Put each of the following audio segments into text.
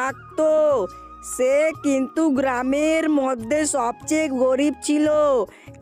থাকতো। সে কিন্তু গ্রামের মধ্যে সবচেয়ে গরিব ছিল,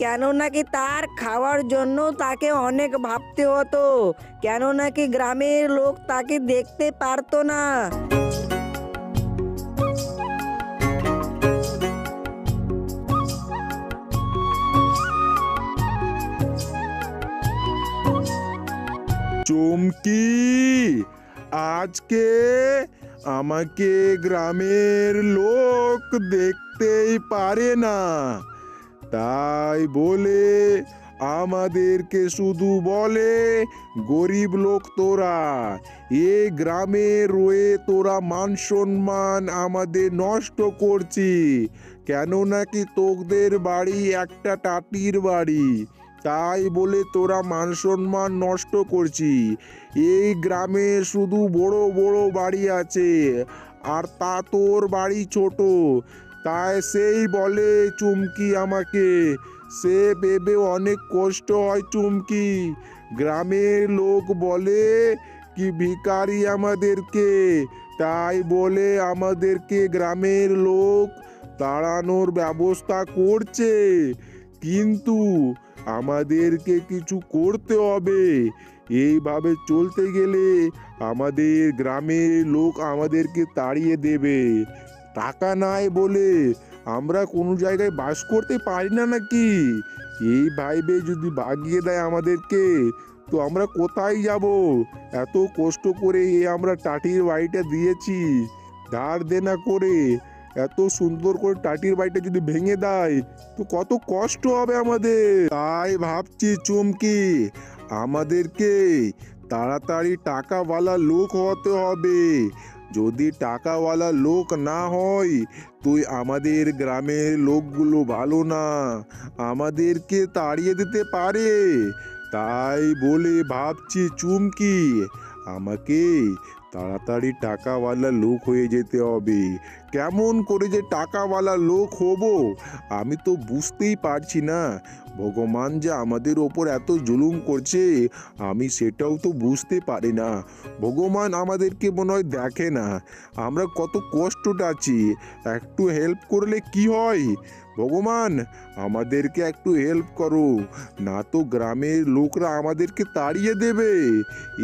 কেন নাকি তার খাওয়ার জন্য তাকে অনেক ভাবতে হতো, কেন নাকি গ্রামের লোক তাকে দেখতে পারতো না। চুমকি, আজকে আমাকে গ্রামের লোক দেখতেই পারে না, তাই বলে আমাদেরকে শুধু বলে গরিব লোক তোরা। এ গ্রামে রয়ে তোরা মান সম্মান আমাদের নষ্ট করছি, কেন নাকি তোদের বাড়ি একটা টাটির বাড়ি, তাই বলে তোরা মান সম্মান নষ্ট করছি। এই গ্রামে শুধু বড় বড় বাড়ি আছে, আর তা তোর বাড়ি ছোট, তাই সেই বলে চুমকি আমাকে। সে ভেবে অনেক কষ্ট হয় চুমকি। গ্রামের লোক বলে কি ভিখারি আমাদেরকে, তাই বলে আমাদেরকে গ্রামের লোক তাড়ানোর ব্যবস্থা করছে, কিন্তু আমাদেরকে কিছু করতে হবে। এইভাবে চলতে গেলে আমাদের গ্রামের লোক আমাদেরকে তাড়িয়ে দেবে। টাকা নাই বলে আমরা কোনো জায়গায় বাস করতে পারি না নাকি? এই ভাইবে যদি ভাগিয়ে দেয় আমাদেরকে, তো আমরা কোথায় যাব? এত কষ্ট করে আমরা টাটির বাড়িটা দিয়েছি ধার দেনা করে, এত সুন্দর করে টাটির বাড়িটা যদি ভেঙে দেয় তো কত কষ্ট হবে আমাদের। তাই ভাবছি চুমকি, আমাদেরকে তাড়াতাড়ি টাকাওয়ালা লোক হতে হবে। যদি টাকাওয়ালা লোক না হয়, তুই আমাদের গ্রামের লোকগুলো ভালো না, আমাদেরকে তাড়িয়ে দিতে পারে। তাই বলে ভাবছি চুমকি, আমাকে তাড়াতাড়ি টাকাওয়ালা লোক হয়ে যেতে হবে। কেমন করে যে টাকাওয়ালা লোক হব আমি তো বুঝতেই পারছি না। ভগবান যে আমাদের ওপর এত জুলুম করছে আমি সেটাও তো বুঝতে পারি না। ভগবান আমাদেরকে মনে হয় দেখে না আমরা কত কষ্টটা আছি। একটু হেল্প করলে কি হয়? ভগবান আমাদেরকে একটু হেল্প করো, না তো গ্রামের লোকরা আমাদেরকে তাড়িয়ে দেবে।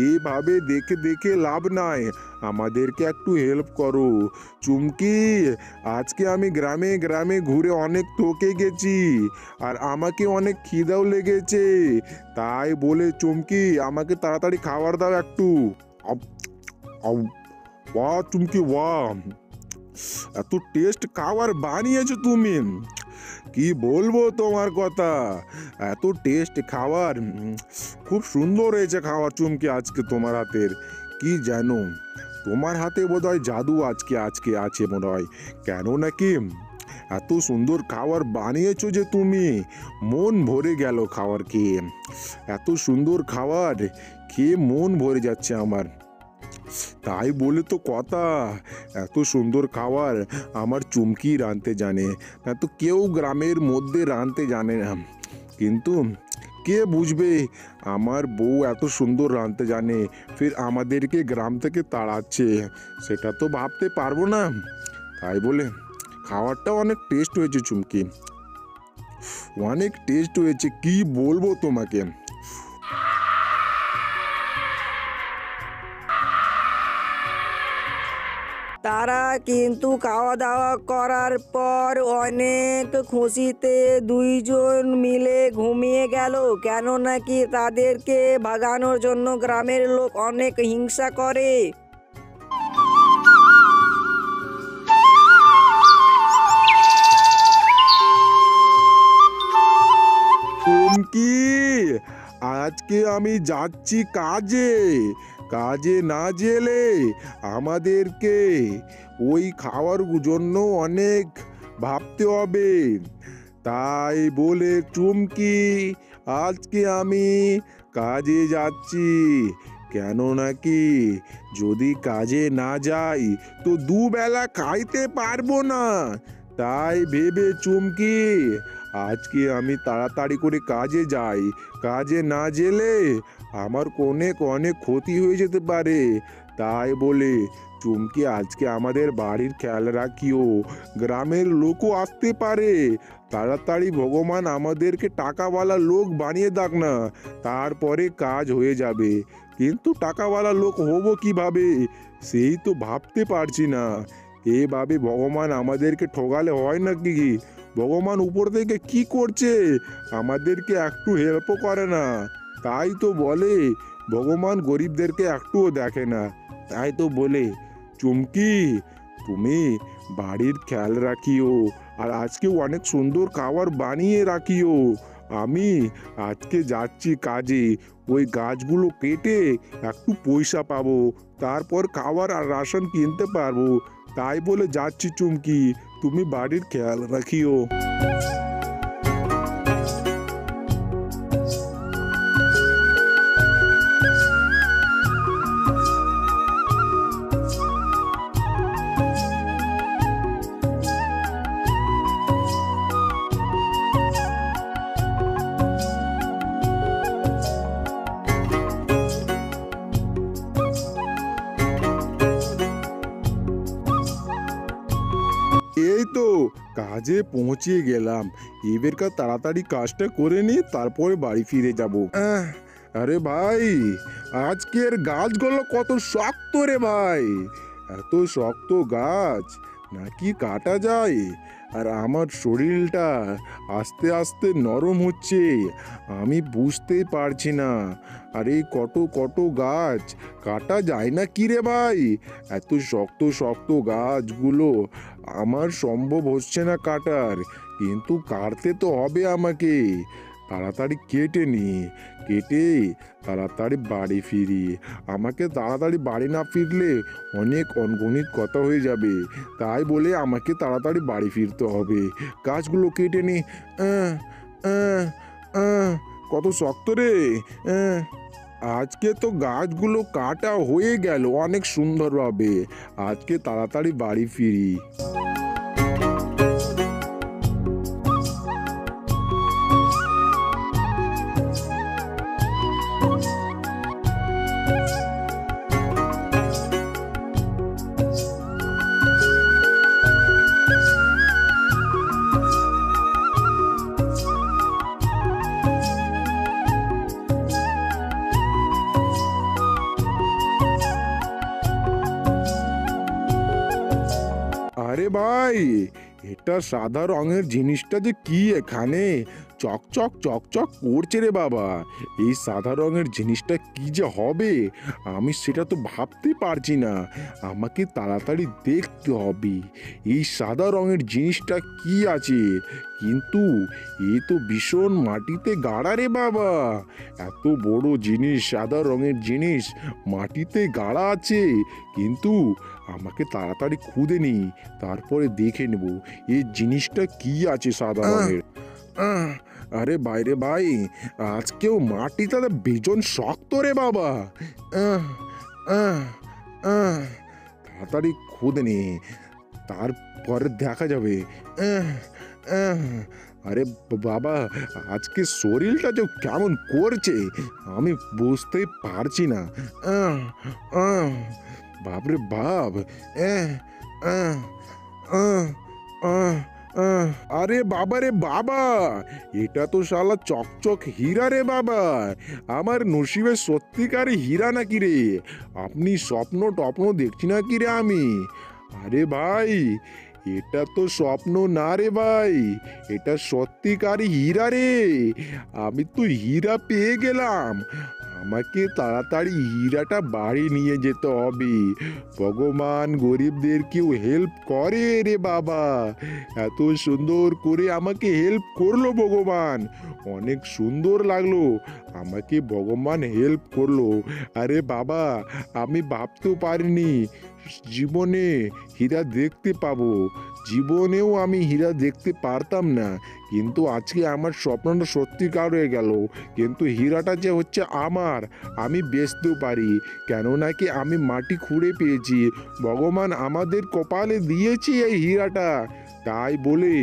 এভাবে দেখে দেখে লাভ নাই, আমাদেরকে একটু হেল্প করো। চুমকি, আজকে আমি গ্রামে গ্রামে ঘুরে অনেক থকে গেছি, আর আমাকে অনেক খিদাও লেগেছে। তাই বলে চুমকি আমাকে তাড়াতাড়ি খাবার দাও একটু। আউ, আউ, বাহ চুমকি বাহ, এত টেস্ট খাবার বানিয়েছো তুমি, কি বলবো তোমার কথা। এত টেস্ট খাবার, খুব সুন্দর হয়েছে খাবার চুমকি আজকে তোমার হাতের। কি জানো, তোমার হাতে বোধহয় জাদু আজকে আজকে আছে মনে হয়, কেন নাকি এত সুন্দর খাবার বানিয়েছো যে তুমি, মন ভরে গেল খাবার খেয়ে। এত সুন্দর খাবার খেয়ে মন ভরে যাচ্ছে আমার। তাই বলে তো কথা, এত সুন্দর খাবার আমার চুমকি রাঁধতে জানে, না তো কেউ গ্রামের মধ্যে রাঁধতে জানে না। কিন্তু কে বুঝবে আমার বউ এত সুন্দর রাঁধতে জানে, ফির আমাদেরকে গ্রাম থেকে তাড়াচ্ছে, সেটা তো ভাবতে পারবো না। তাই বলে খাবারটা অনেক টেস্ট হয়েছে চুমকি, অনেক টেস্ট হয়েছে, কি বলবো তোমাকে। তারা কিন্তু খাওয়া দাওয়া করার পর অনেক খুশিতে দুইজন মিলে ঘুমিয়ে গেল, কেন নাকি তাদেরকে ভাগানোর জন্য গ্রামের লোক অনেক হিংসা করে। চুমকি, আজকে আমি যাচ্ছি কাজে, কাজে না গেলে আমাদেরকে ওই খাওয়ার জন্য অনেক ভাবতে হবে। তাই বলে চুমকি আজকে আমি কাজে যাচ্ছি, কেন নাকি যদি কাজে না যাই তো দুবেলা খাইতে পারবো না। তাই ভেবে চুমকি আজকে আমি তাড়াতাড়ি করে কাজে যাই, কাজে না গেলে আমার অনেক অনেক ক্ষতি হয়ে যেতে পারে। তাই বলে চুমকি আজকে আমাদের বাড়ির খেয়াল রাখিও, গ্রামের লোকও আসতে পারে। তাড়াতাড়ি ভগবান আমাদেরকে টাকাওয়ালা লোক বানিয়ে দাক না, তারপরে কাজ হয়ে যাবে। কিন্তু টাকাওয়ালা লোক হব কিভাবে, সেই তো ভাবতে পারছি না। এভাবে ভগবান আমাদেরকে ঠকালে হয় নাকি? ভগবান উপর থেকে কি করছে, আমাদেরকে একটু হেল্পও করে না। তাই তো বলে ভগবান গরিবদেরকে একটুও দেখে না। তাই তো বলে, চুমকি তুমি বাড়ির খেয়াল রাখিও, আর আজকেও অনেক সুন্দর খাবার বানিয়ে রাখিও। আমি আজকে যাচ্ছি কাজে, ওই গাছগুলো কেটে একটু পয়সা পাবো, তারপর খাবার আর রাশন কিনতে পারবো। তাই বলে যাচ্ছি চুমকি, তুমি বাড়ির খেয়াল রাখিও। এই তো কাজে পৌঁছে গেলাম, এবারকার তাড়াতাড়ি কাজটা করে নি, তারপরে বাড়ি ফিরে যাব। আরে ভাই, আজকের গাছগুলো কত শক্ত রে ভাই! এত শক্ত গাছ নাকি কাটা যায়? আর আমার শরীরটা আস্তে আস্তে নরম হচ্ছে, আমি বুঝতেই পারছি না। আরে কত কত গাছ কাটা যায় না কি রে ভাই? এত শক্ত শক্ত গাছগুলো আমার সম্ভব হচ্ছে না কাটার, কিন্তু কাটতে তো হবে আমাকে। তাড়াতাড়ি কেটে নি, কেটে তাড়াতাড়ি বাড়ি ফিরি। আমাকে তাড়াতাড়ি বাড়ি না ফিরলে অনেক অনগণিত কথা হয়ে যাবে। তাই বলে আমাকে তাড়াতাড়ি বাড়ি ফিরতে হবে। গাছগুলো কেটে নি। আহ, আহ, আহ, কত শক্ত রে! আহ, আজকে তো গাছগুলো কাটা হয়ে গেল অনেক সুন্দরভাবে। আজকে তাড়াতাড়ি বাড়ি ফিরি। আরে ভাই, এটা সাদা রঙের জিনিসটা যে কি এখানে চকচক চকচক করছে রে বাবা! এই সাদা রঙের জিনিসটা কি যে হবে, আমি সেটা তো ভাবতে পারছি না। আমাকে তাড়াতাড়ি দেখতে হবে এই সাদা রঙের জিনিসটা কি আছে। কিন্তু এ তো ভীষণ মাটিতে গাড়া রে বাবা! এত বড় জিনিস, সাদা রঙের জিনিস মাটিতে গাড়া আছে। কিন্তু আমাকে তাড়াতাড়ি খুঁজে নি, তারপরে দেখে নেব এই জিনিসটা কি আছে সাদা রঙের। আরে বাইরে ভাই, আজকেও মাটিটা ভীষণ শক্ত রে বাবা! আহ, আহ, আহ, তাড়াতাড়ি খুঁজে নি, তারপরে দেখা যাবে। আহ, আহ, আরে বাবা, আজকে শরীরটা যে কেমন করছে আমি বুঝতেই পারছি না। আহ, আহ, বাপরে বাপ! আহ, আহ, আহ, আহ, আহ, আরে বাবা রে বাবা, এটা তো শালা চকচক হীরা রে বাবা! আমার নসিবে সত্যিকারে হীরা নাকি রে? আপনি স্বপ্ন টপ্ন দেখছি না কি রে আমি? আরে ভাই, এটা তো স্বপ্ন না রে ভাই, এটা সত্যিকারই হীরা রে। আমি তো হীরা পেয়ে গেলাম। আমাকে তাড়াতাড়ি হীরাটা বাড়ি নিয়ে যেতে হবে। ভগবান গরিবদেরকেও হেল্প করে রে বাবা! এত সুন্দর করে আমাকে হেল্প করলো ভগবান, অনেক সুন্দর লাগলো। আমাকে ভগবান হেল্প করলো। আরে বাবা, আমি ভাবতেও পারিনি জীবনে হীরা দেখতে পাবো। জীবনেও আমি হীরা দেখতে পারতাম না, কিন্তু আজকে আমার স্বপ্নটা সত্যিকার হয়ে গেল। কিন্তু হীরাটা যে হচ্ছে আমার, আমি বেচতেও পারি, কেন নাকি আমি মাটি খুঁড়ে পেয়েছি। ভগবান আমাদের কপালে দিয়েছি এই হীরাটা। তাই বলে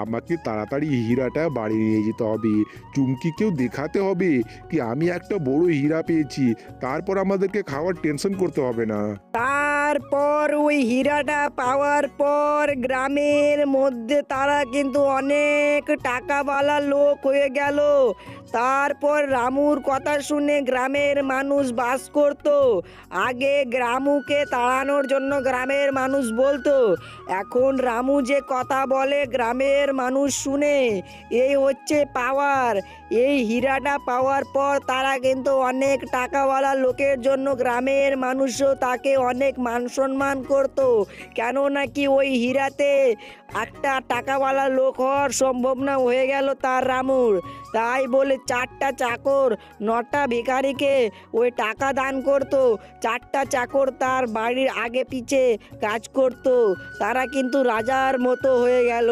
আমাকে তাড়াতাড়ি হীরাটা বাড়ি নিয়ে যেতে হবে। চুমকিকেও দেখাতে হবে কি আমি একটা বড় হীরা পেয়েছি, তারপর আমাদেরকে খাওয়ার টেনশন করতে হবে না। তাই তারপর ওই হীরাটা পাওয়ার পর গ্রামের মধ্যে তারা কিন্তু অনেক টাকাওয়ালা লোক হয়ে গেল। তারপর রামুর কথা শুনে গ্রামের মানুষ বাস করত। আগে রামুকে তাড়ানোর জন্য গ্রামের মানুষ বলতো, এখন রামু যে কথা বলে গ্রামের মানুষ শুনে। এই হচ্ছে পাওয়ার। এই হীরাটা পাওয়ার পর তারা কিন্তু অনেক টাকাওয়ালা লোকের জন্য গ্রামের মানুষও তাকে অনেক মান সম্মান করত। কেন নাকি ওই হীরাতে একটা টাকাওয়ালা লোক হওয়ার সম্ভাবনা হয়ে গেল তার রামুর। তাই বলে 4টা চাকর 9টা ভিখারিকে ওই টাকা দান করত। 4টা চাকর তার বাড়ির আগে পিছে কাজ করত। তারা কিন্তু রাজার মতো হয়ে গেল।